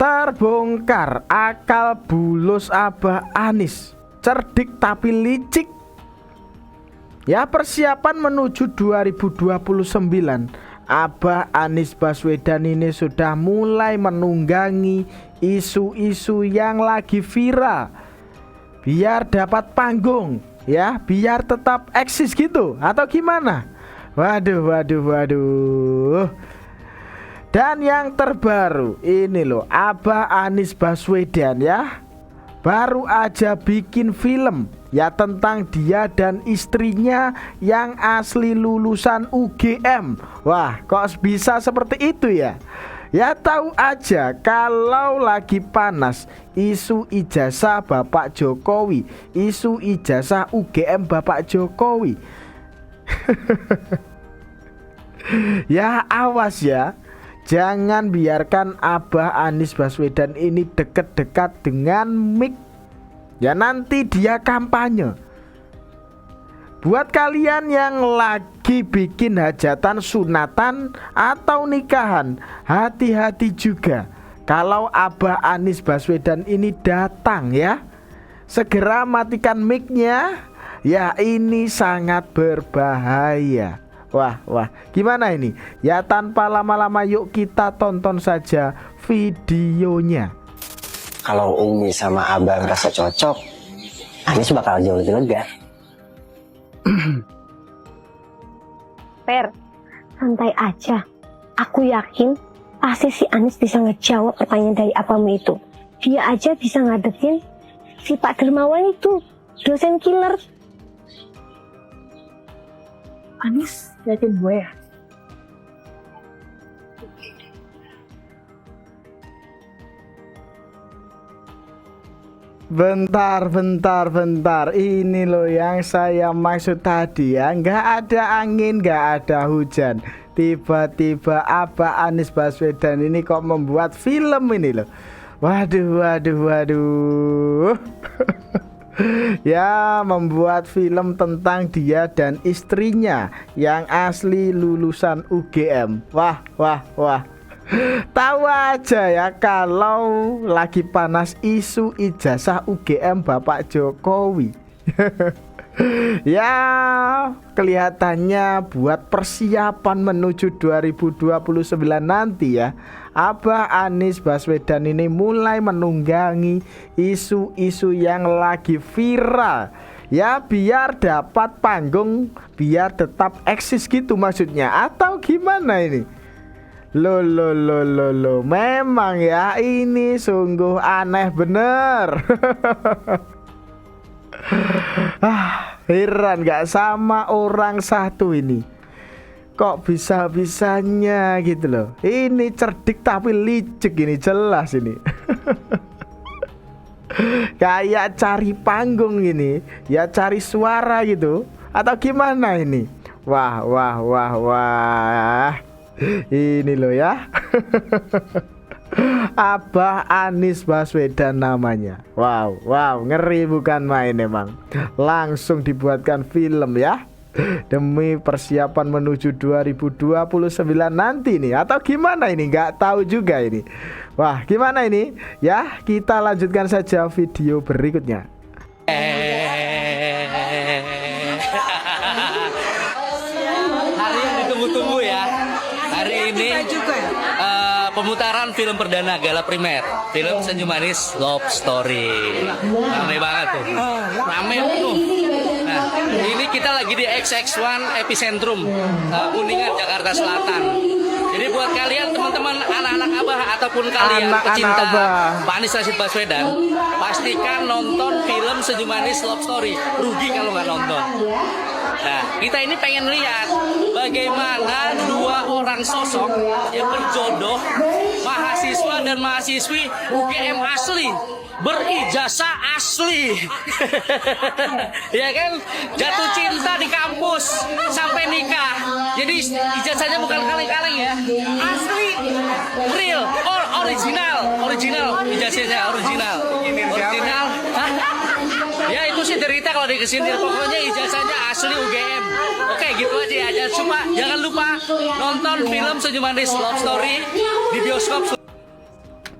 Terbongkar akal bulus Abah Anis, cerdik tapi licik. Ya, persiapan menuju 2029, Abah Anies Baswedan ini sudah mulai menunggangi isu-isu yang lagi viral biar dapat panggung, ya, biar tetap eksis gitu atau gimana? Waduh. Dan yang terbaru ini loh, Abah Anies Baswedan ya baru aja bikin film ya tentang dia dan istrinya yang asli lulusan UGM. Wah, kok bisa seperti itu ya? Ya tahu aja kalau lagi panas isu ijazah Bapak Jokowi, isu ijazah UGM Bapak Jokowi. Ya awas ya, jangan biarkan Abah Anies Baswedan ini dekat-dekat dengan mic. Ya nanti dia kampanye. Buat kalian yang lagi bikin hajatan, sunatan, atau nikahan, hati-hati juga. Kalau Abah Anies Baswedan ini datang ya, segera matikan mic-nya. Ya ini sangat berbahaya. Wah, gimana ini? Ya tanpa lama-lama yuk kita tonton saja videonya. Kalau Umi sama Abang rasa cocok, Anies bakal jauh lebih lega. Per, santai aja. Aku yakin pasti si Anies bisa ngejawab pertanyaan dari apamu itu. Dia aja bisa ngadepin si Pak Dermawan itu, dosen killer. Anies yakin gue ya? Bentar. Ini loh yang saya maksud tadi ya. Nggak ada angin, nggak ada hujan. Tiba-tiba Abah Anies Baswedan ini kok membuat film ini loh. Waduh. Ya, membuat film tentang dia dan istrinya yang asli lulusan UGM. Wah. Tahu aja ya kalau lagi panas isu ijazah UGM Bapak Jokowi. Ya, kelihatannya buat persiapan menuju 2029 nanti ya, Abah Anies Baswedan ini mulai menunggangi isu-isu yang lagi viral. Ya biar dapat panggung, biar tetap eksis gitu maksudnya. Atau gimana ini? Loh, memang ya ini sungguh aneh bener. Heran gak sama orang satu ini. Kok bisa-bisanya gitu loh. Ini cerdik tapi licik ini, jelas ini. Kayak cari panggung ini, ya cari suara gitu. Atau gimana ini? Wah. Ini loh ya. Abah Anies Baswedan namanya. Wow, ngeri bukan main emang. Langsung dibuatkan film ya, demi persiapan menuju 2029 nanti nih. Atau gimana ini? Nggak tahu juga ini. Wah, gimana ini? Ya, kita lanjutkan saja video berikutnya. Hari yang ditunggu-tunggu ya. Hari ini pemutaran film perdana gala primer film Senyum Manis Love Story. Ramai banget tuh. Ramai tuh. Nah, ini kita lagi di XX1 Epicentrum, Kuningan, Jakarta Selatan. Jadi buat kalian teman-teman anak-anak Abah ataupun kalian pecinta Pak Anies Rashid Baswedan, pastikan nonton film Senyum Manis Love Story. Rugi kalau nggak nonton. Nah, kita ini pengen lihat bagaimana dua orang sosok yang berjodoh, mahasiswa dan mahasiswi UGM asli, berijazah asli. Ya kan, jatuh cinta di kampus sampai nikah. Jadi ijazahnya bukan kaleng-kaleng ya, asli, real, original ijazahnya original. Ya itu sih cerita kalau dikesindir, pokoknya ijazahnya asli UGM. Oke, gitu aja ya. Jangan lupa nonton film Senyum Manis Love Story di bioskop.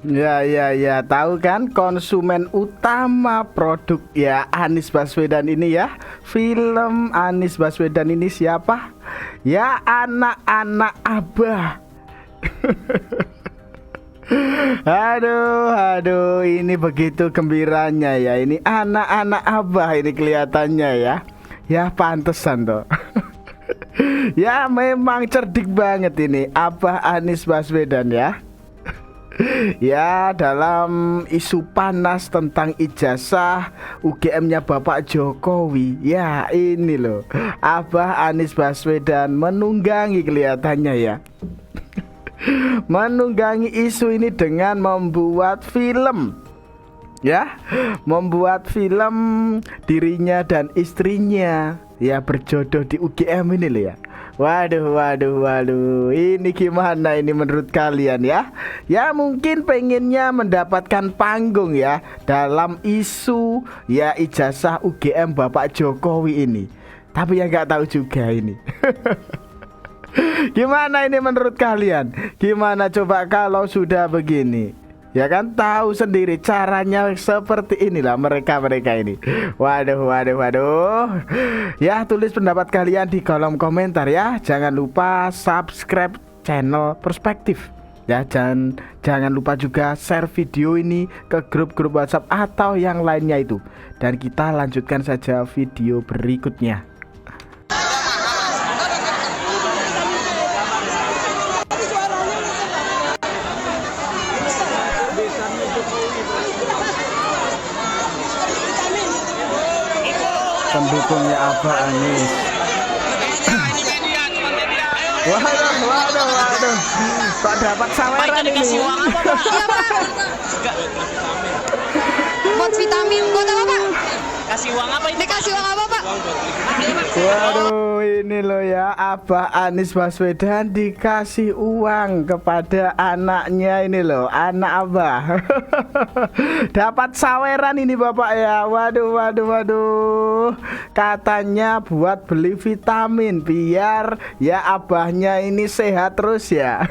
Ya, ya, ya, tahu kan konsumen utama produk ya Anies Baswedan ini ya. Film Anies Baswedan ini siapa? Ya anak-anak Abah. Aduh, ini begitu gembiranya ya. Ini anak-anak Abah ini kelihatannya ya. Ya pantesan toh. Ya memang cerdik banget ini Abah Anies Baswedan ya. Ya dalam isu panas tentang ijazah UGM-nya Bapak Jokowi. Ya ini loh Abah Anies Baswedan menunggangi kelihatannya ya. Menunggangi isu ini dengan membuat film. Ya, membuat film dirinya dan istrinya ya berjodoh di UGM ini loh ya. Waduh, ini gimana ini menurut kalian ya? Ya mungkin pengennya mendapatkan panggung ya dalam isu ya ijazah UGM Bapak Jokowi ini. Tapi ya nggak tahu juga ini. Gimana ini menurut kalian? Gimana coba kalau sudah begini? Ya kan tahu sendiri caranya seperti inilah mereka ini. Waduh. Ya tulis pendapat kalian di kolom komentar ya. Jangan lupa subscribe channel Perspektif. Ya jangan lupa juga share video ini ke grup-grup WhatsApp atau yang lainnya itu. Dan kita lanjutkan saja video berikutnya. Pendukungnya Abah Anies. Waduh. Kok dapat saweran ini? Dikasih uang apa, Pak? Iya, Pak. Buat vitamin, buat apa, Pak? Kasih uang apa ini? Dikasih uang apa, Pak? Waduh, ini loh ya Abah Anies Baswedan dikasih uang kepada anaknya ini loh, anak Abah. Dapat saweran ini Bapak ya. Waduh. Katanya buat beli vitamin biar ya abahnya ini sehat terus ya.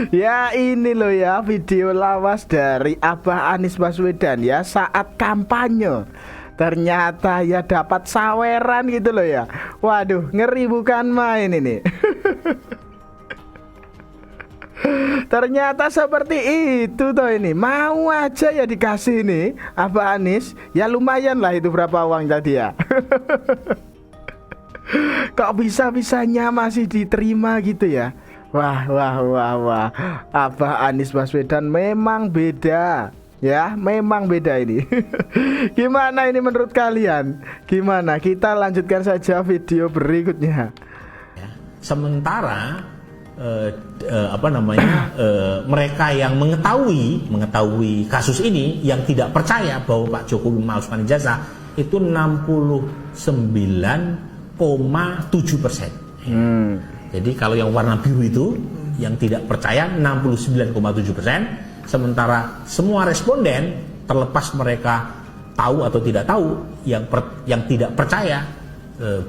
Ya ini loh ya video lawas dari Abah Anies Baswedan ya saat kampanye. Ternyata ya dapat saweran gitu loh ya. Waduh, ngeri bukan main ini. Ternyata seperti itu toh ini. Mau aja ya dikasih nih Abah Anies. Ya lumayan lah itu berapa uang tadi ya. Kok bisa-bisanya masih diterima gitu ya. Wah. Abah Anies Baswedan memang beda. Ya, memang beda ini. Gimana ini menurut kalian? Gimana? Kita lanjutkan saja video berikutnya. Sementara mereka yang mengetahui kasus ini yang tidak percaya bahwa Pak Jokowi memalsukan ijazah itu 69,7%. Jadi kalau yang warna biru itu yang tidak percaya 69,7%, sementara semua responden terlepas mereka tahu atau tidak tahu yang tidak percaya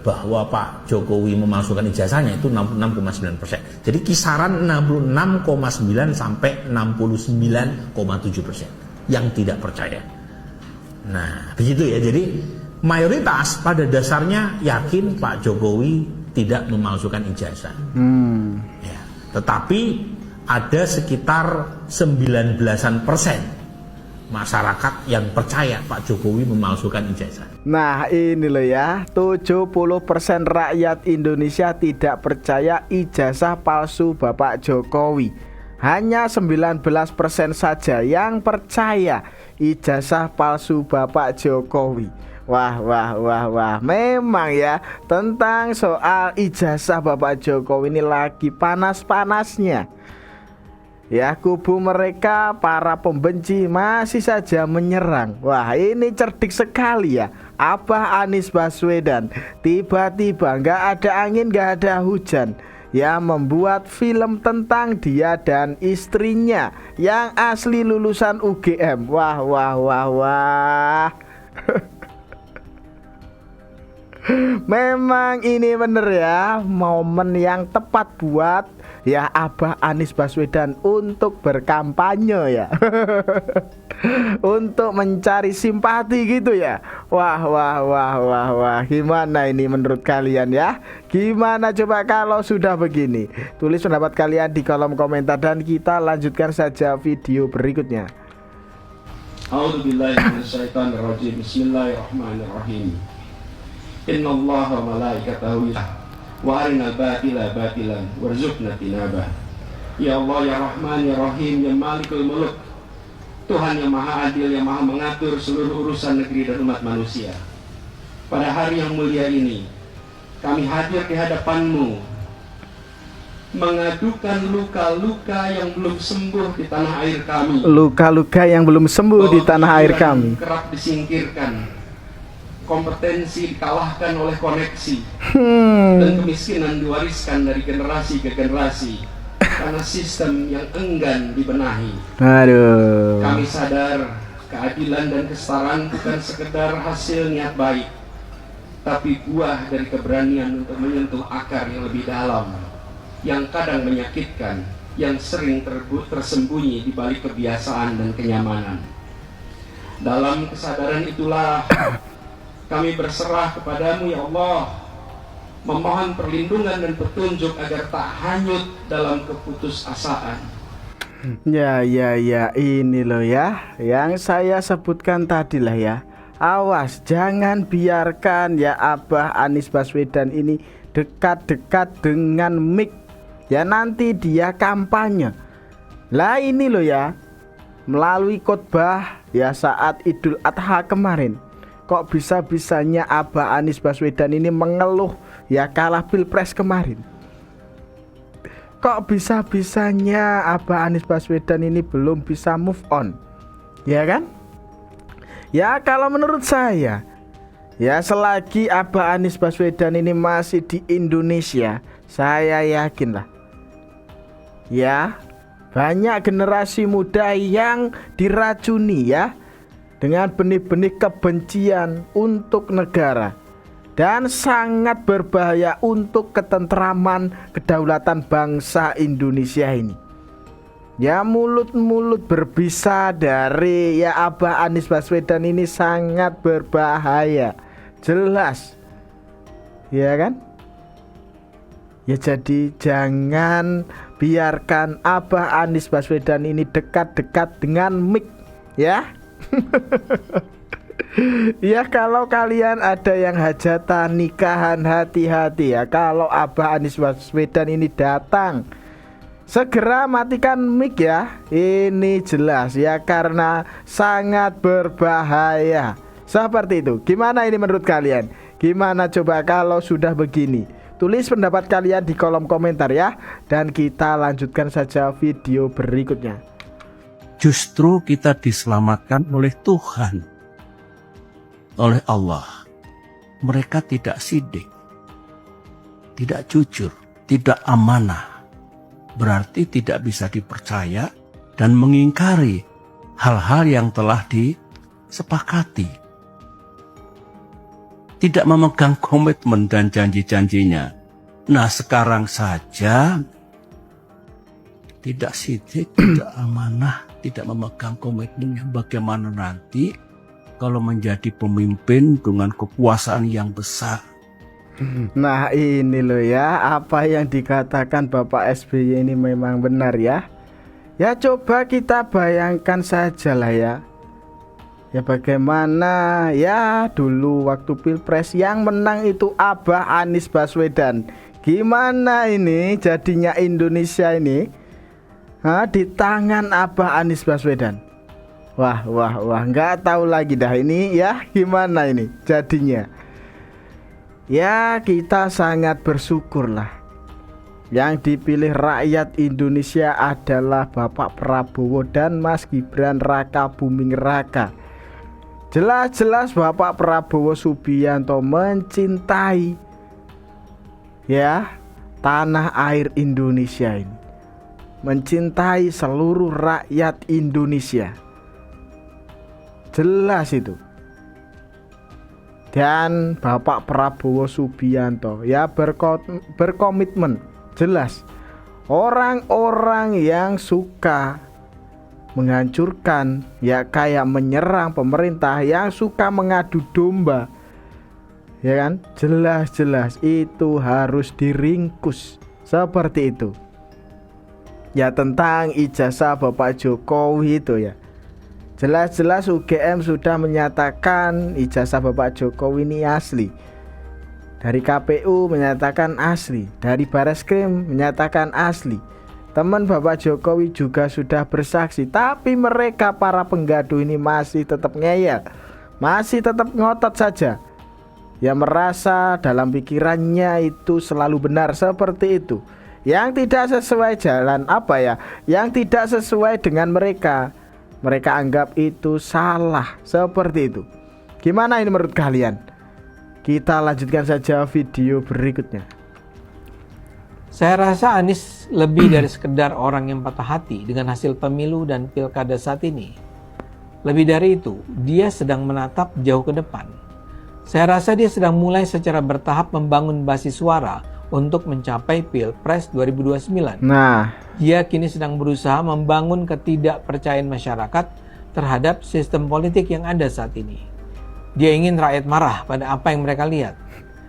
bahwa Pak Jokowi memalsukan ijazahnya itu 66,9%. Jadi kisaran 66,9 sampai 69,7% yang tidak percaya. Nah, begitu ya. Jadi mayoritas pada dasarnya yakin Pak Jokowi tidak memalsukan ijazah. Ya, tetapi ada sekitar 19% masyarakat yang percaya Pak Jokowi memalsukan ijazah. Nah ini loh ya, 70% rakyat Indonesia tidak percaya ijazah palsu Bapak Jokowi. Hanya 19% saja yang percaya ijazah palsu Bapak Jokowi. Wah. Memang ya tentang soal ijazah Bapak Jokowi ini lagi panas-panasnya. Ya, kubu mereka para pembenci masih saja menyerang. Wah, ini cerdik sekali ya Abah Anies Baswedan. Tiba-tiba nggak ada angin, nggak ada hujan, ya membuat film tentang dia dan istrinya yang asli lulusan UGM. Wah. Memang ini bener ya momen yang tepat buat ya Abah Anies Baswedan untuk berkampanye ya. Untuk mencari simpati gitu ya. Wah, gimana ini menurut kalian ya? Gimana coba kalau sudah begini? Tulis pendapat kalian di kolom komentar dan kita lanjutkan saja video berikutnya. A'udzubillahi minasyaitonirrajim. Bismillahirrahmanirrahim. Innallaha wa malaikatahu wa arinal batila batilan warzuqna tinabah. Ya Allah ya Rahman ya Rahim ya Malikul Muluk, Tuhan yang maha adil, yang maha mengatur seluruh urusan negeri dan umat manusia. Pada hari yang mulia ini kami hadir di hadapan-Mu mengadukan luka-luka yang belum sembuh di tanah air kami. Luka-luka yang belum sembuh di tanah air kami. Kerap disingkirkan, kompetensi dikalahkan oleh koneksi, dan kemiskinan diwariskan dari generasi ke generasi karena sistem yang enggan dibenahi. Aduh. Kami sadar keadilan dan kesetaraan bukan sekedar hasil niat baik, tapi buah dari keberanian untuk menyentuh akar yang lebih dalam, yang kadang menyakitkan, yang sering tersembunyi di balik kebiasaan dan kenyamanan. Dalam kesadaran itulah kami berserah kepadamu ya Allah, memohon perlindungan dan petunjuk agar tak hanyut dalam keputusasaan. Ya, ini loh ya, yang saya sebutkan tadi lah ya. Awas, jangan biarkan ya Abah Anies Baswedan ini dekat-dekat dengan mic. Ya nanti dia kampanye. Lah ini loh ya, melalui khotbah ya saat Idul Adha kemarin. Kok bisa-bisanya Abah Anies Baswedan ini mengeluh ya kalah pilpres kemarin. Kok bisa-bisanya Abah Anies Baswedan ini belum bisa move on, ya kan? Ya kalau menurut saya, ya selagi Abah Anies Baswedan ini masih di Indonesia, saya yakin lah, ya banyak generasi muda yang diracuni ya dengan benih-benih kebencian untuk negara, dan sangat berbahaya untuk ketentraman kedaulatan bangsa Indonesia ini. Ya mulut-mulut berbisa dari ya Abah Anies Baswedan ini sangat berbahaya, jelas, ya kan? Ya jadi jangan biarkan Abah Anies Baswedan ini dekat-dekat dengan mic ya. Ya kalau kalian ada yang hajatan nikahan, hati-hati ya. Kalau Abah Anies Baswedan ini datang, segera matikan mic ya. Ini jelas ya, karena sangat berbahaya. Seperti itu. Gimana ini menurut kalian? Gimana coba kalau sudah begini? Tulis pendapat kalian di kolom komentar ya. Dan kita lanjutkan saja video berikutnya. Justru kita diselamatkan oleh Tuhan, oleh Allah. Mereka tidak sidik, tidak jujur, tidak amanah, berarti tidak bisa dipercaya dan mengingkari hal-hal yang telah disepakati. Tidak memegang komitmen dan janji-janjinya. Nah sekarang saja tidak sidik, tidak amanah, tidak memegang komitmennya. Bagaimana nanti kalau menjadi pemimpin dengan kekuasaan yang besar? Nah ini loh ya, apa yang dikatakan Bapak SBY ini memang benar ya. Ya coba kita bayangkan saja lah ya. Ya bagaimana ya dulu waktu pilpres yang menang itu Abah Anies Baswedan. Gimana ini jadinya Indonesia ini di tangan Abah Anies Baswedan. Wah, nggak tahu lagi dah ini ya gimana ini jadinya. Ya kita sangat bersyukur lah, yang dipilih rakyat Indonesia adalah Bapak Prabowo dan Mas Gibran Raka Buming Raka. Jelas-jelas Bapak Prabowo Subianto mencintai ya tanah air Indonesia ini, mencintai seluruh rakyat Indonesia. Jelas itu. Dan Bapak Prabowo Subianto ya berkomitmen jelas Orang-orang yang suka menghancurkan, ya kayak menyerang pemerintah, yang suka mengadu domba, ya kan, jelas-jelas itu harus diringkus seperti itu. Ya tentang ijazah Bapak Jokowi itu ya, jelas-jelas UGM sudah menyatakan ijazah Bapak Jokowi ini asli. Dari KPU menyatakan asli, dari Bareskrim menyatakan asli. Teman Bapak Jokowi juga sudah bersaksi, tapi mereka para penggaduh ini masih tetap ngeyel, masih tetap ngotot saja. Ya merasa dalam pikirannya itu selalu benar seperti itu. Yang tidak sesuai jalan yang tidak sesuai dengan mereka anggap itu salah seperti itu. Gimana ini menurut kalian? Kita lanjutkan saja video berikutnya. Saya rasa Anies lebih dari sekedar orang yang patah hati dengan hasil pemilu dan pilkada saat ini. Lebih dari itu, dia sedang menatap jauh ke depan. Saya rasa dia sedang mulai secara bertahap membangun basis suara untuk mencapai Pilpres 2029. Dia kini sedang berusaha membangun ketidakpercayaan masyarakat terhadap sistem politik yang ada saat ini. Dia ingin rakyat marah pada apa yang mereka lihat.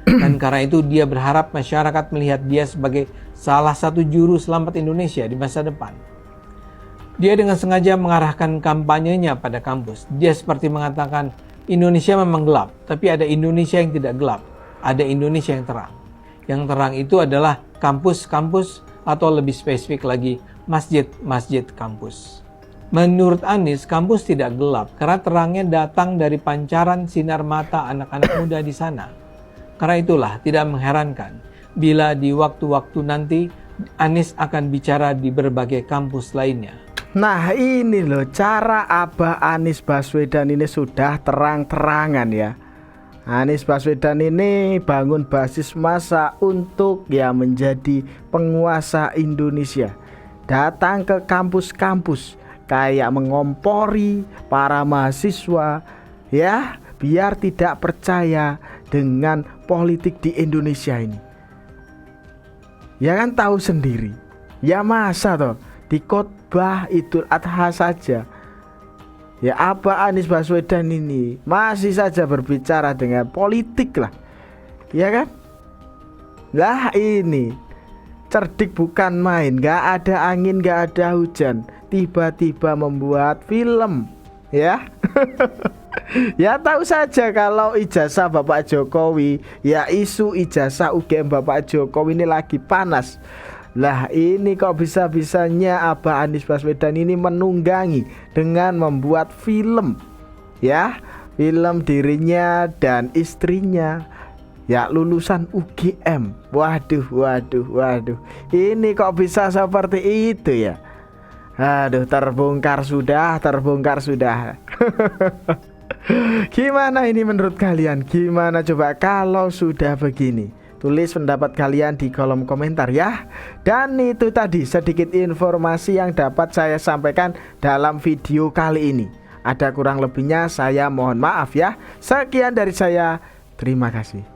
Dan karena itu dia berharap masyarakat melihat dia sebagai salah satu juru selamat Indonesia di masa depan. Dia dengan sengaja mengarahkan kampanyenya pada kampus. Dia seperti mengatakan, Indonesia memang gelap, tapi ada Indonesia yang tidak gelap. Ada Indonesia yang terang. Yang terang itu adalah kampus-kampus atau lebih spesifik lagi, masjid-masjid kampus. Menurut Anies, kampus tidak gelap karena terangnya datang dari pancaran sinar mata anak-anak muda di sana. Karena itulah tidak mengherankan bila di waktu-waktu nanti Anies akan bicara di berbagai kampus lainnya. Nah ini loh cara Abah Anies Baswedan ini sudah terang-terangan ya. Anies Baswedan ini bangun basis massa untuk ya menjadi penguasa Indonesia. Datang ke kampus-kampus kayak mengompori para mahasiswa ya, biar tidak percaya dengan politik di Indonesia ini. Ya kan tahu sendiri. Ya masa toh di khotbah Idul Adha saja ya Abah Anies Baswedan ini masih saja berbicara dengan politik lah. Ya kan? Lah ini cerdik bukan main, gak ada angin, gak ada hujan, tiba-tiba membuat film ya. Ya tahu saja kalau ijazah Bapak Jokowi, ya isu ijazah UGM Bapak Jokowi ini lagi panas. Lah ini kok bisa-bisanya Abah Anies Baswedan ini menunggangi dengan membuat film ya, film dirinya dan istrinya ya lulusan UGM. Waduh. Ini kok bisa seperti itu ya. Aduh, terbongkar sudah. Gimana ini menurut kalian? Gimana coba kalau sudah begini? Tulis pendapat kalian di kolom komentar ya. Dan itu tadi sedikit informasi yang dapat saya sampaikan dalam video kali ini. Ada kurang lebihnya saya mohon maaf ya. Sekian dari saya. Terima kasih.